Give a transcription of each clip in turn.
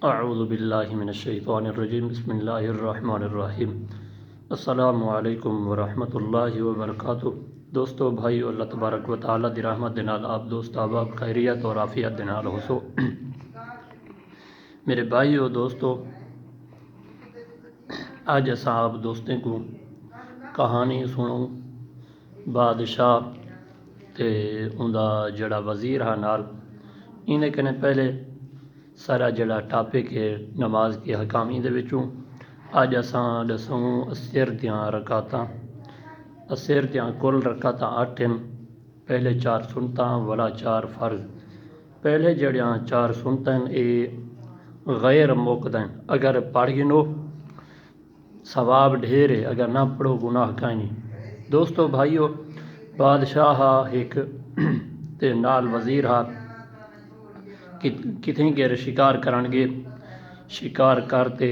اعوذ باللہ من الشیطان الرجیم بسم اللہ الرحمن الرحیم السلام علیکم ورحمۃ اللہ وبرکاتہ۔ دوستو بھائی اللہ تبارک و تعالیٰ دی رحمت دے نال آپ دوست احباب خیریت اور عافیت دے نال ہو سو۔ میرے بھائیو دوستو، اج اساں آپ دوستیں کو کہانی سنوں بادشاہ تے اوندا جڑا وزیر ہا نال انہیں کنے پہلے سارا جڑا ٹاپک ہے نماز کے حکامی دے وچوں اج اساں دسوں اسر دیاں رکعتاں۔ اسر دیاں کل رکعتاں 8 ہیں، پہلے 4 سنتاں ولا 4 فرض۔ پہلے جڑیاں 4 سنتاں اے غیر موقدہ ہیں، اگر پڑھ گنو ثواب ڈھیر ہے، اگر نہ پڑھو گناہ کائیں نہیں۔ دوستو بھائیو، بادشاہ ہا ایک تے نال وزیر ہا کتھیں گئے شکار کرن گے، شکار کرتے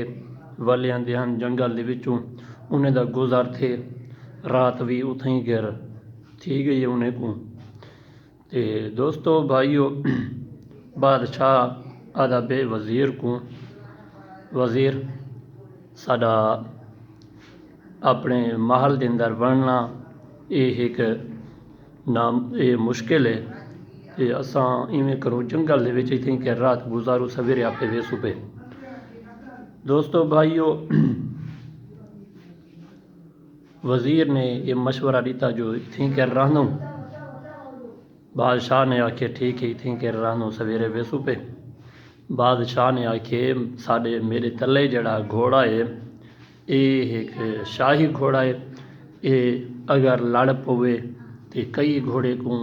ولیاں دے ہن جنگل دے وچوں انہیں دا گزر تھے، رات بھی اتھیں گر تھی گئی انہیں کو۔ تے دوستو بھائیو، بادشاہ آدھا بے وزیر کو، وزیر ساڈا اپنے محل دے اندر بننا ایک نام مشکل ہے، تے اساں ایویں کرو جنگل دے وچ اتھیں کہ رات گزارو سویرے آپے ویسو پہ۔ دوستو بھائیو، وزیر نے یہ مشورہ دیتا جو اتھیں کہ رہنو، بادشاہ نے آکھے ٹھیک ہے اتھیں کہ رہنو سویرے ویسو پہ۔ بادشاہ نے آکھے ساڈے میرے تلے جڑا گھوڑا ہے اے ایک شاہی گھوڑا ہے، اے اگر لڑ پوے تے کئی گھوڑے کو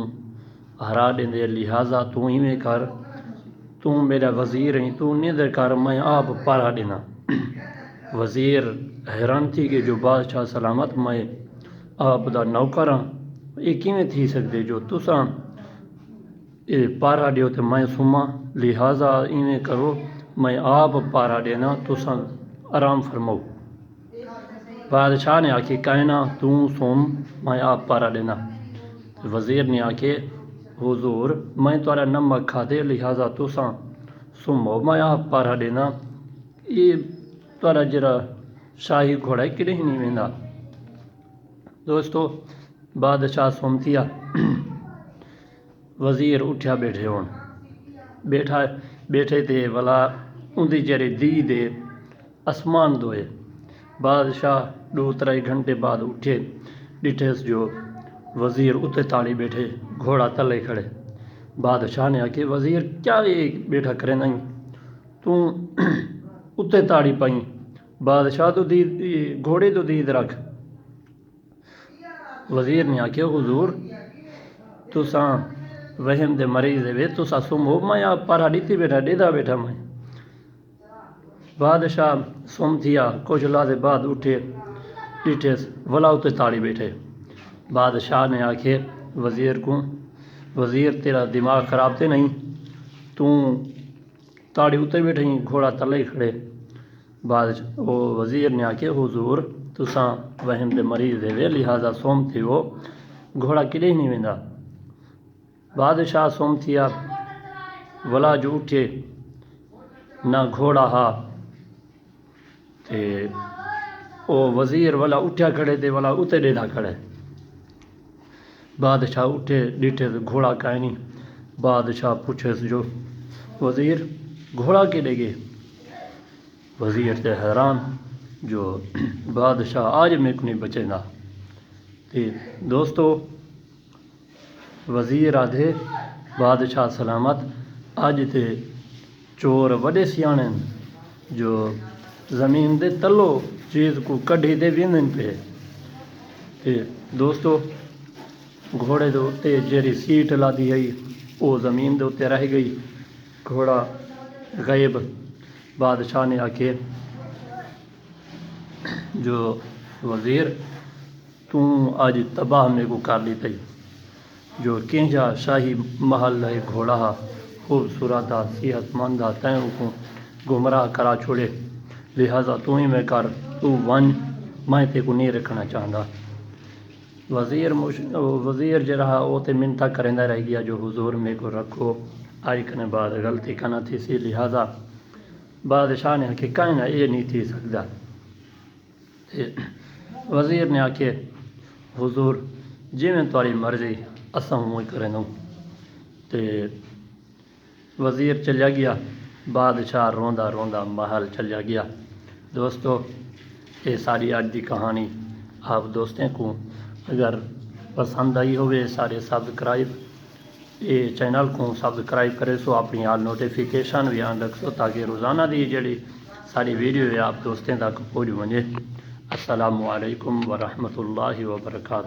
ہرا دیندے، لہٰذا تو ایویں کر، تو میرا وزیر ہیں، تو نیدر کر میں آپ پارا دینا۔ وزیر حیران تھی کہ جو بادشاہ سلامت میں آپ دا نوکر ہاں، یہ کیویں تھی سکدے جو تساں پارا دیو تے میں سما، لہٰذا ایویں کرو میں آپ پارا دینا، تساں آرام فرماؤ۔ بادشاہ نے آکھے کائنا تو سوم میں آپ پارا دینا۔ وزیر نے آکھے حضور میں تارا نمک کھادے، لہٰذا تساں سمو میں آپ پارا دینا، یہ تارا جڑا شاہی گھوڑا ہے کدے نہیں ویندا۔ دوستو بادشاہ سمتیا، وزیر اٹھیا بیٹھے ہون، بیٹھے تے ولا اندی جڑی دی دے اسمان دوئے۔ بادشاہ 2-3 گھنٹے بعد اٹھے، ڈٹھیس جو وزیر اتے تاڑی بیٹھے گھوڑا تلے کھڑے۔ بادشاہ نے آکھے وزیر کیا یہ بیٹھا کرے نہیں، تو اتے تاڑی پائیں، بادشاہ تو گھوڑے تو دید رکھ۔ وزیر نے آکھے حضور تساں وہم دے مریض دے تساں سمو، میں آپ پارا دیتی بیٹھا دیدا بیٹھا میں۔ بادشاہ سم تھیا، کچھ لحظے بعد اٹھے، ڈٹھیس ولا اتے تاڑی بیٹھے۔ بادشاہ نے آکھے وزیر کو وزیر تیرا دماغ خراب تے نہیں، تو تاڑی اتے بیٹھے ہی گھوڑا تلے کھڑے۔ وزیر نے آکھے حضور تساں وہم دے مریض دے لہٰذا سوم تھی وہ گھوڑا کدے نہیں ویندا۔ بادشاہ سوم تھیا، ولا جو اٹھے نہ گھوڑا ہا، تے او وزیر ولا اٹھیا کھڑے تے ولا اتے ڈیدا کھڑے۔ بادشاہ اٹھے ڈٹھے گھوڑا کائیں نہیں۔ بادشاہ پوچھے جو وزیر گھوڑا کدے گئے؟ وزیر تے حیران جو بادشاہ آج میں کو نہیں بچے گا۔ تے دوستو وزیر آدھے بادشاہ سلامت آج تے چور وڈے سیانے جو زمین دے تلو چیز کو کڈھی دے ویندن پہ۔ تے دوستو گھوڑے دے اتے جیڑی سیٹ لادی ہے وہ زمین دے اتے رہ گئی، گھوڑا غائب۔ بادشاہ نے آکھے جو وزیر تو آج تباہ میں کو کر لیتے، جو کنجا شاہی محل ہے گھوڑا ہا خوبصورت ہا صحت مند ہا تینوں کو گمراہ کرا چھوڑے، لہٰذا تو ہی میں کر تو ون، میں تے کو نہیں رکھنا چاہتا۔ وزیر جڑا وہ تے منتا کریندا رہ گیا جو حضور میں کو رکھو، آج کنے بعد غلطی کنا تھی سی، لہٰذا بادشاہ نے آکھے کہیں نہ یہ نہیں تھی سکتا. وزیر نے آکھے حضور جی میں تمہاری مرضی اساں ہوں کریں. وزیر چلیا گیا، بادشاہ روندا روندا محل چلیا گیا. دوستو یہ ساری اج دی کہانی آپ دوستیں کو اگر پسند آئی ہوئے سارے سبسکرائب یہ چینل کو سبسکرائب کرے سو، اپنی آل نوٹیفیکیشن بھی آن رکھ سو تاکہ روزانہ دی جڑی ساری ویڈیو ہے آپ دوستیں تک پہنچ ونجے. السلام علیکم ورحمۃ اللہ وبرکاتہ.